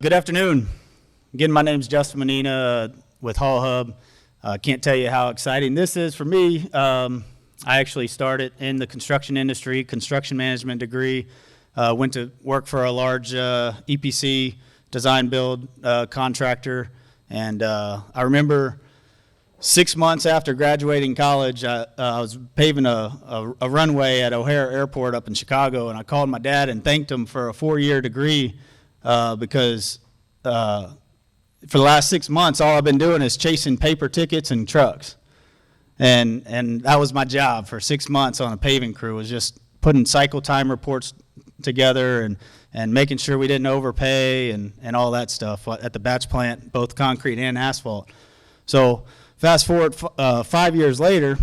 Good afternoon. Again, my name is Justin Menina with HaulHub. Can't tell you how exciting this is for me. I actually started in the construction industry, construction management degree. Went to work for a large EPC design build contractor. And I remember 6 months after graduating college, I was paving a runway at O'Hare Airport up in Chicago, and I called my dad and thanked him for a 4-year degree because for the last 6 months, all I've been doing is chasing paper tickets and trucks. And that was my job for 6 months on a paving crew, was just putting cycle time reports together and making sure we didn't overpay and all that stuff at the batch plant, both concrete and asphalt. So fast forward 5 years later,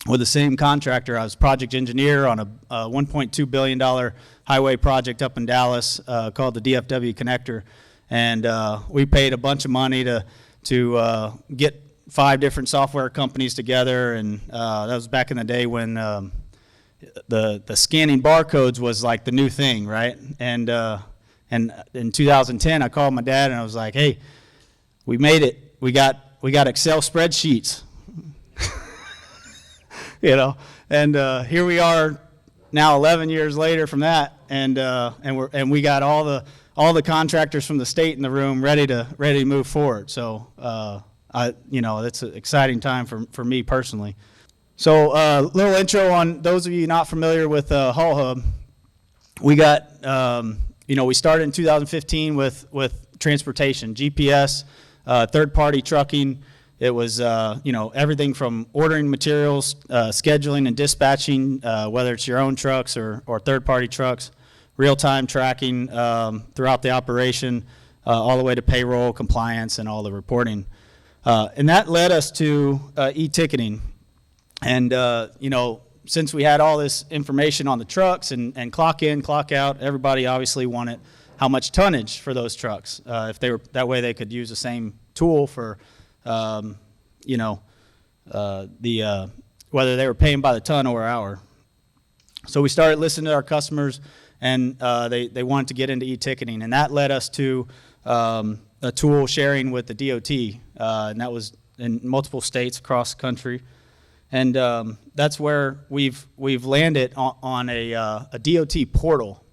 with the same contractor, I was project engineer on a $1.2 billion highway project up in Dallas called the DFW Connector. And we paid a bunch of money to get 5 different software companies together. And that was back in the day when the scanning barcodes was like the new thing, right? And in 2010, I called my dad and I was like, hey, we made it. We got Excel spreadsheets. And here we are now 11 years later from that, and we got all the contractors from the state in the room ready to move forward. So it's an exciting time for me personally. So little intro on those of you not familiar with HaulHub. We got we started in 2015 with transportation, GPS, third-party trucking. It was, everything from ordering materials, scheduling and dispatching, whether it's your own trucks or third-party trucks, real-time tracking throughout the operation, all the way to payroll, compliance, and all the reporting. And that led us to e-ticketing. And, since we had all this information on the trucks and clock in, clock out, everybody obviously wanted how much tonnage for those trucks. If they were that way, they could use the same tool for whether they were paying by the ton or hour. So we started listening to our customers, and they wanted to get into e-ticketing, and that led us to a tool sharing with the DOT, and that was in multiple states across the country. And that's where we've landed on a DOT portal.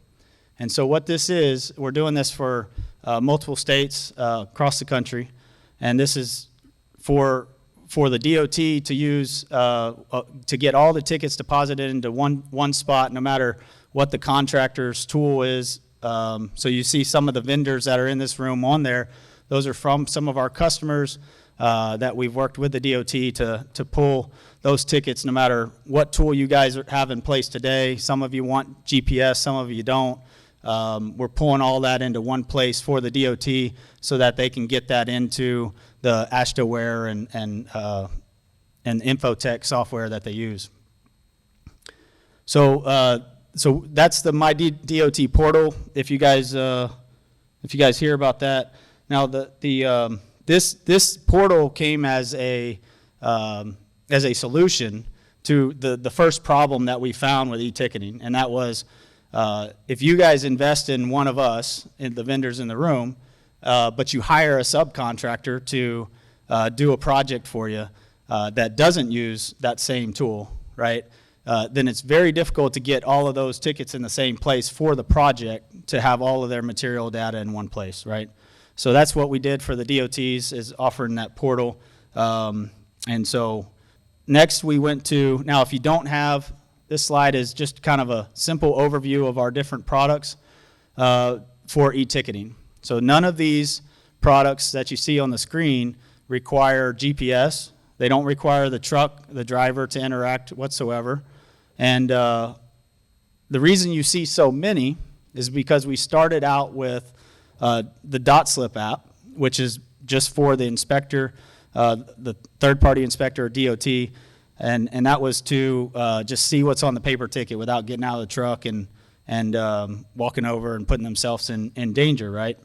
And so what this is, we're doing this for multiple states across the country, and this is for the DOT to use to get all the tickets deposited into one spot, no matter what the contractor's tool is. So you see some of the vendors that are in this room on there. Those are from some of our customers that we've worked with the DOT to pull those tickets, no matter what tool you guys have in place today. Some of you want GPS, some of you don't. We're pulling all that into one place for the DOT so that they can get that into the AshtaWare and Infotech software that they use. So that's the My DOT portal. If you guys hear about that, now this portal came as a solution to the first problem that we found with e-ticketing, and that was if you guys invest in one of us, in the vendors in the room, but you hire a subcontractor to do a project for you that doesn't use that same tool, right? Then it's very difficult to get all of those tickets in the same place for the project to have all of their material data in one place, right? So that's what we did for the DOTs, is offering that portal. And so next we went to, now if you don't have, this slide is just kind of a simple overview of our different products for e-ticketing. So none of these products that you see on the screen require GPS. They don't require the driver to interact whatsoever. And the reason you see so many is because we started out with the Jobslip app, which is just for the inspector, the third-party inspector or DOT, and that was to just see what's on the paper ticket without getting out of the truck and walking over and putting themselves in danger, right?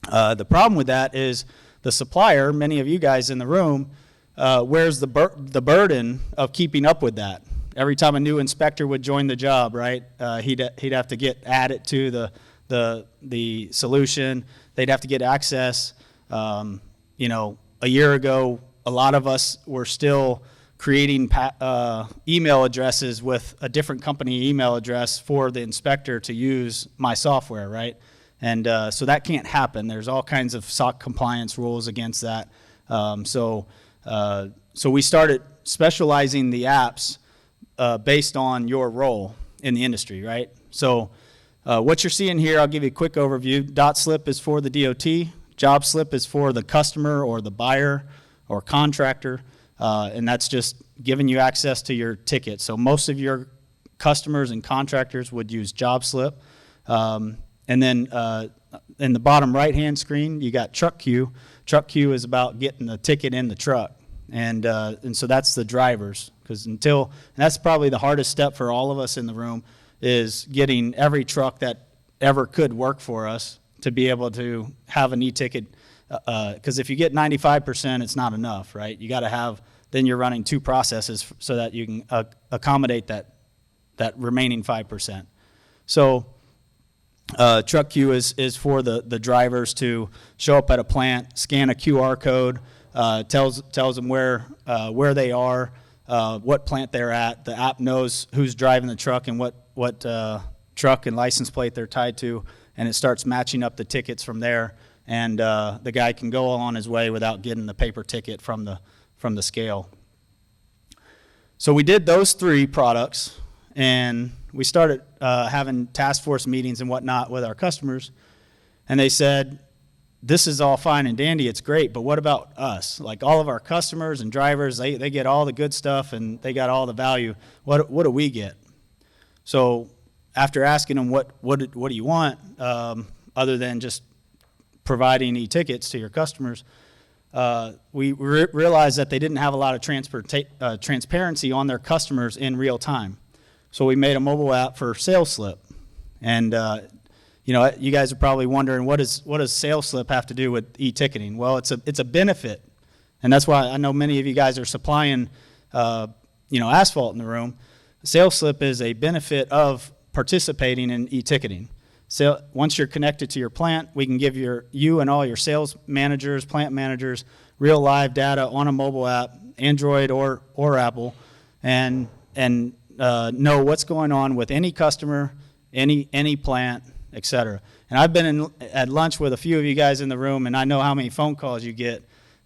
The problem with that is the supplier, many of you guys in the room, wears the burden of keeping up with that. Every time a new inspector would join the job, right, he'd have to get added to the solution. They'd have to get access. You know, a year ago, a lot of us were still creating email addresses with a different company email address for the inspector to use my software, right? And so that can't happen. There's all kinds of SOC compliance rules against that. So we started specializing the apps based on your role in the industry, right? So what you're seeing here, I'll give you a quick overview. Slip is for the DOT. Jobslip is for the customer or the buyer or contractor, and that's just giving you access to your ticket. So most of your customers and contractors would use Jobslip. And then in the bottom right-hand screen, you got truck queue. Truck queue is about getting the ticket in the truck. And so that's the drivers, and that's probably the hardest step for all of us in the room, is getting every truck that ever could work for us to be able to have an e-ticket, because if you get 95%, it's not enough, right? You got to have, then you're running two processes so that you can accommodate that remaining 5%. So truck queue is for the drivers to show up at a plant, scan a QR code, tells them where they are, what plant they're at. The app knows who's driving the truck and what truck and license plate they're tied to, and it starts matching up the tickets from there. And the guy can go on his way without getting the paper ticket from the scale. So we did those three products, and we started having task force meetings and whatnot with our customers, and they said, this is all fine and dandy, it's great, but what about us? Like, all of our customers and drivers, they get all the good stuff and they got all the value. What do we get? So after asking them what do you want, other than just providing e-tickets to your customers, we realized that they didn't have a lot of transparency on their customers in real time. So we made a mobile app for Slip. And you know, you guys are probably wondering, what does Slip have to do with e-ticketing? Well, it's a benefit, and that's why I know many of you guys are supplying asphalt in the room. Slip is a benefit of participating in e-ticketing. So once you're connected to your plant, we can give you and all your sales managers, plant managers, real live data on a mobile app, Android or Apple, and know what's going on with any customer, any plant, etc. And I've been at lunch with a few of you guys in the room, and I know how many phone calls you get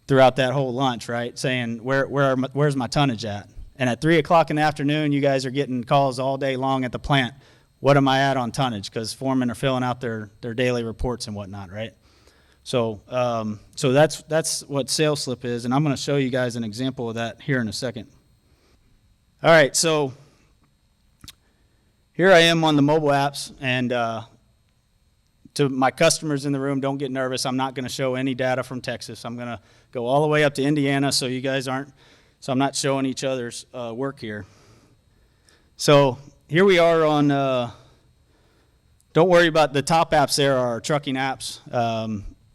throughout that whole lunch, right? Saying, where's my tonnage at? And at 3 o'clock in the afternoon, you guys are getting calls all day long at the plant. What am I at on tonnage? Because foremen are filling out their daily reports and whatnot, right? So that's what Slip is, and I'm going to show you guys an example of that here in a second. All right, so here I am on the mobile apps, and to my customers in the room, don't get nervous. I'm not going to show any data from Texas. I'm going to go all the way up to Indiana, so you guys aren't. So I'm not showing each other's work here. So here we are on, don't worry about the top apps there are our trucking apps.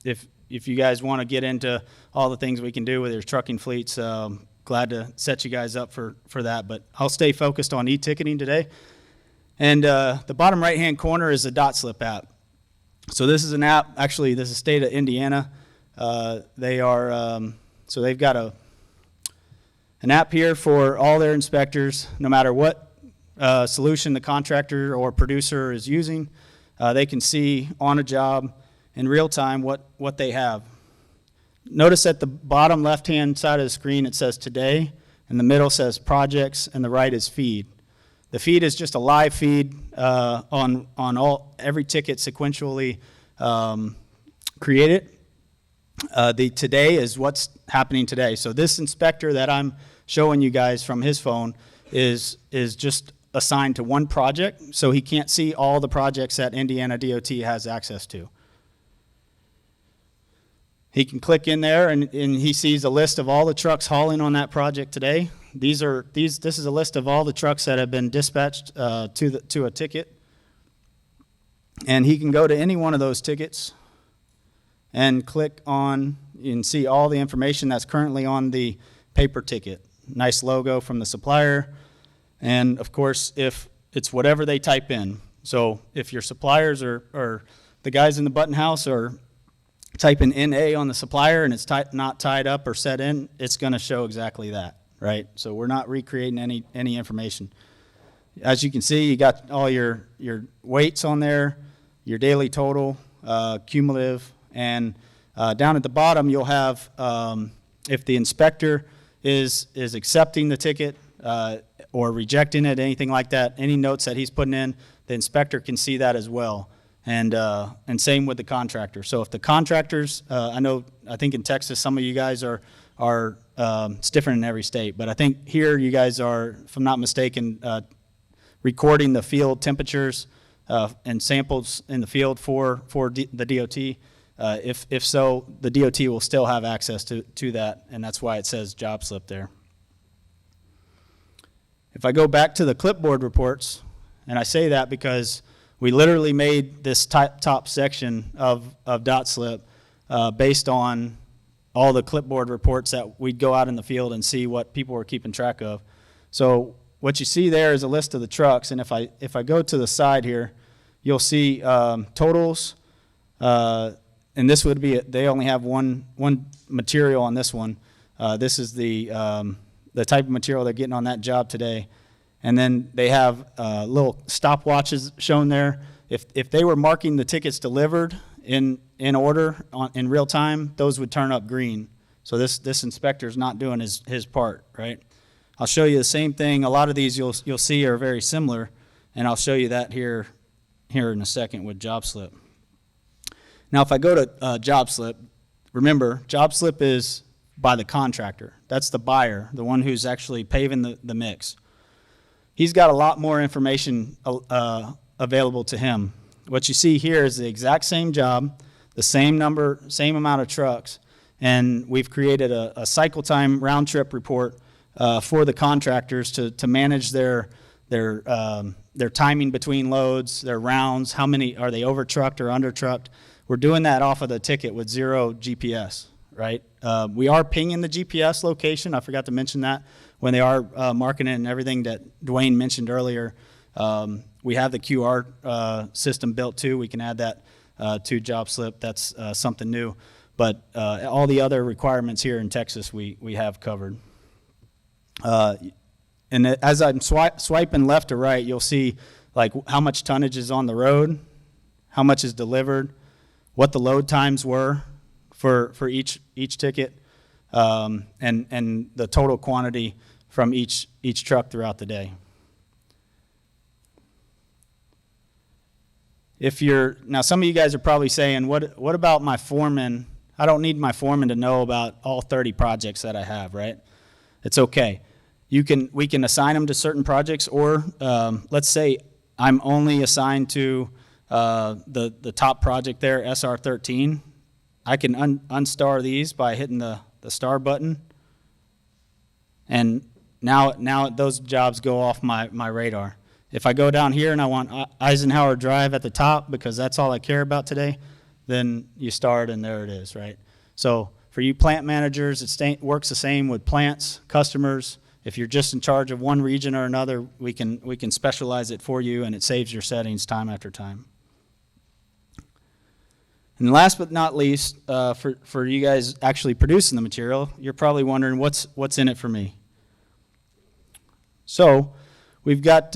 If you guys want to get into all the things we can do with your trucking fleets, glad to set you guys up for that. But I'll stay focused on e-ticketing today. And the bottom right-hand corner is the Slip app. So this is an app, actually this is state of Indiana. They are, so they've got an app here for all their inspectors, no matter what solution the contractor or producer is using. They can see on a job in real time what they have. Notice at the bottom left-hand side of the screen it says today, and the middle says projects, and the right is feed. The feed is just a live feed on every ticket sequentially created. The today is what's happening today. So this inspector that I'm showing you guys from his phone is just assigned to one project, so he can't see all the projects that Indiana DOT has access to. He can click in there and he sees a list of all the trucks hauling on that project today. This is a list of all the trucks that have been dispatched to a ticket. And he can go to any one of those tickets and click on and see all the information that's currently on the paper ticket. Nice logo from the supplier. And of course, if it's whatever they type in, So if your suppliers or the guys in the button house are typing NA on the supplier and it's not tied up or set in, it's going to show exactly that, right? So we're not recreating any information. As you can see, you got all your weights on there, your daily total, cumulative, and down at the bottom you'll have if the inspector is accepting the ticket or rejecting it, anything like that, any notes that he's putting in, the inspector can see that as well. And same with the contractor. So if the contractors, I think in Texas some of you guys are it's different in every state, but I think here you guys are, if I'm not mistaken, recording the field temperatures and samples in the field for the DOT. If so, the DOT will still have access to that, and that's why it says Jobslip there. If I go back to the clipboard reports, and I say that because we literally made this top section of Jobslip based on all the clipboard reports that we'd go out in the field and see what people were keeping track of. So what you see there is a list of the trucks, and if I go to the side here, you'll see totals, and this would be, they only have one material on this one. This is the type of material they're getting on that job today. And then they have little stopwatches shown there. If they were marking the tickets delivered in order in real time, those would turn up green. So this inspector's not doing his part, right? I'll show you the same thing. A lot of these you'll see are very similar, and I'll show you that here in a second with Jobslip. Now, if I go to Jobslip, remember, Jobslip is by the contractor. That's the buyer, the one who's actually paving the mix. He's got a lot more information available to him. What you see here is the exact same job, the same number, same amount of trucks, and we've created a cycle time round trip report for the contractors to manage their timing between loads, their rounds, how many, are they over trucked or under trucked. We're doing that off of the ticket with 0 GPS, right? We are pinging the GPS location. I forgot to mention that when they are marking it and everything that Dwayne mentioned earlier. We have the QR system built too. We can add that to Jobslip. That's something new. But all the other requirements here in Texas we have covered. And as I'm swiping left to right, you'll see like how much tonnage is on the road, how much is delivered, what the load times were for each ticket, and the total quantity from each truck throughout the day. Now some of you guys are probably saying, what about my foreman? I don't need my foreman to know about all 30 projects that I have, right? It's okay. We can assign them to certain projects, or let's say I'm only assigned to the top project there, SR13. I can unstar these by hitting the star button, and now those jobs go off my radar. If I go down here and I want Eisenhower Drive at the top because that's all I care about today, then you start and there it is, right? So for you plant managers, it works the same with plants, customers. If you're just in charge of one region or another, we can specialize it for you, and it saves your settings time after time. And last but not least, for you guys actually producing the material, you're probably wondering what's in it for me. So we've got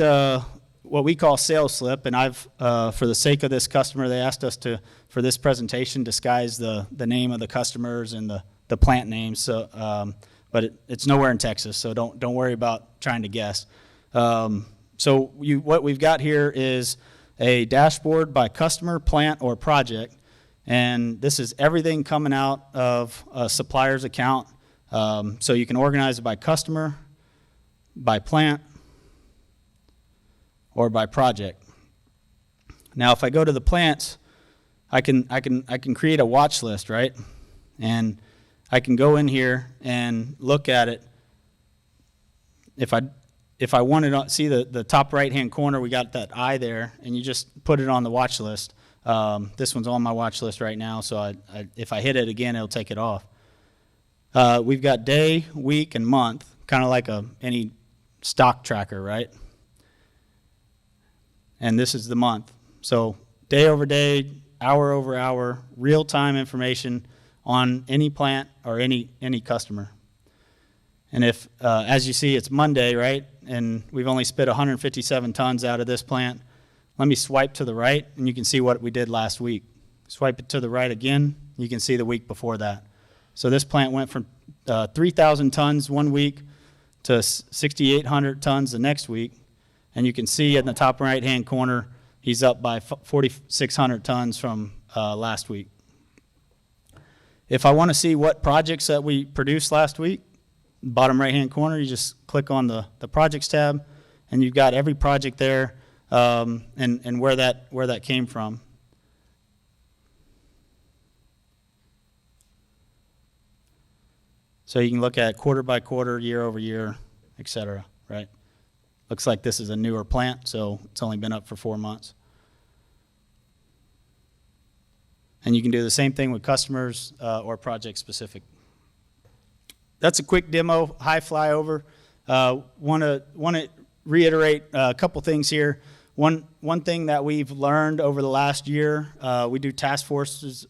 what we call sales slip, and I've, for the sake of this customer, they asked us to, for this presentation, disguise the name of the customers and the plant names. So, but it's nowhere in Texas, so don't worry about trying to guess. So what we've got here is a dashboard by customer, plant, or project, and this is everything coming out of a supplier's account. So you can organize it by customer, by plant, or by project. Now, if I go to the plants, I can create a watch list, right? And I can go in here and look at it. If I wanted to see the top right-hand corner, we got that eye there, and you just put it on the watch list. This one's on my watch list right now, so if I hit it again, it'll take it off. We've got day, week, and month, kind of like any stock tracker, right? and this is the month. So day over day, hour over hour, real-time information on any plant or any customer. And if, as you see, it's Monday, right, and we've only spit 157 tons out of this plant, let me swipe to the right, and you can see what we did last week. Swipe it to the right again, you can see the week before that. So this plant went from 3,000 tons one week to 6,800 tons the next week, and you can see in the top right-hand corner, he's up by 4,600 tons from last week. If I want to see what projects that we produced last week, bottom right-hand corner, you just click on the projects tab, and you've got every project there and where that came from. So you can look at quarter by quarter, year over year, et cetera, right? Looks like this is a newer plant, so it's only been up for 4 months. And you can do the same thing with customers or project specific. That's a quick demo, high flyover. Want to reiterate a couple things here. One thing that we've learned over the last year, we do task forces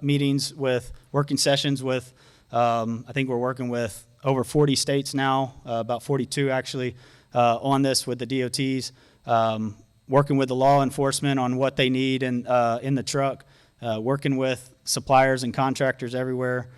meetings with working sessions with, I think we're working with over 40 states now, about 42 actually, on this with the DOTs, working with the law enforcement on what they need in the truck, working with suppliers and contractors everywhere.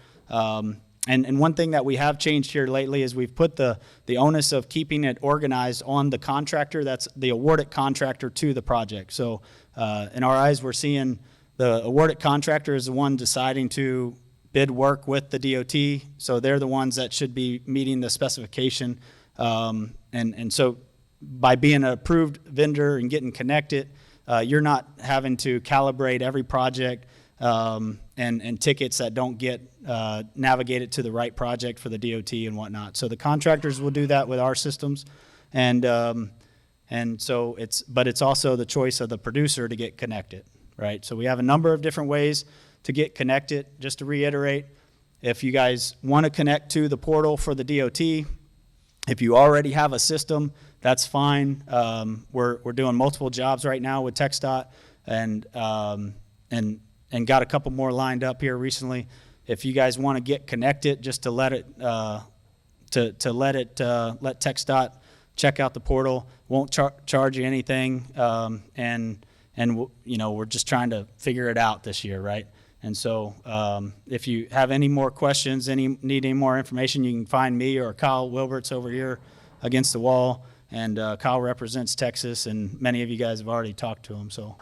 And one thing that we have changed here lately is we've put the onus of keeping it organized on the contractor, that's the awarded contractor to the project. So in our eyes, we're seeing the awarded contractor is the one deciding to bid work with the DOT, so they're the ones that should be meeting the specification. And so by being an approved vendor and getting connected, you're not having to calibrate every project and tickets that don't get navigated to the right project for the DOT and whatnot. So the contractors will do that with our systems, and so it's also the choice of the producer to get connected, right? So we have a number of different ways to get connected. Just to reiterate, if you guys want to connect to the portal for the DOT, if you already have a system, that's fine. We're doing multiple jobs right now with TxDOT, and got a couple more lined up here recently. If you guys want to get connected, just to let TxDOT check out the portal, won't charge you anything, and you know, we're just trying to figure it out this year, right? And so if you have any more questions, need any more information, you can find me or Kyle Wilbert's over here against the wall. And Kyle represents Texas, and many of you guys have already talked to him. So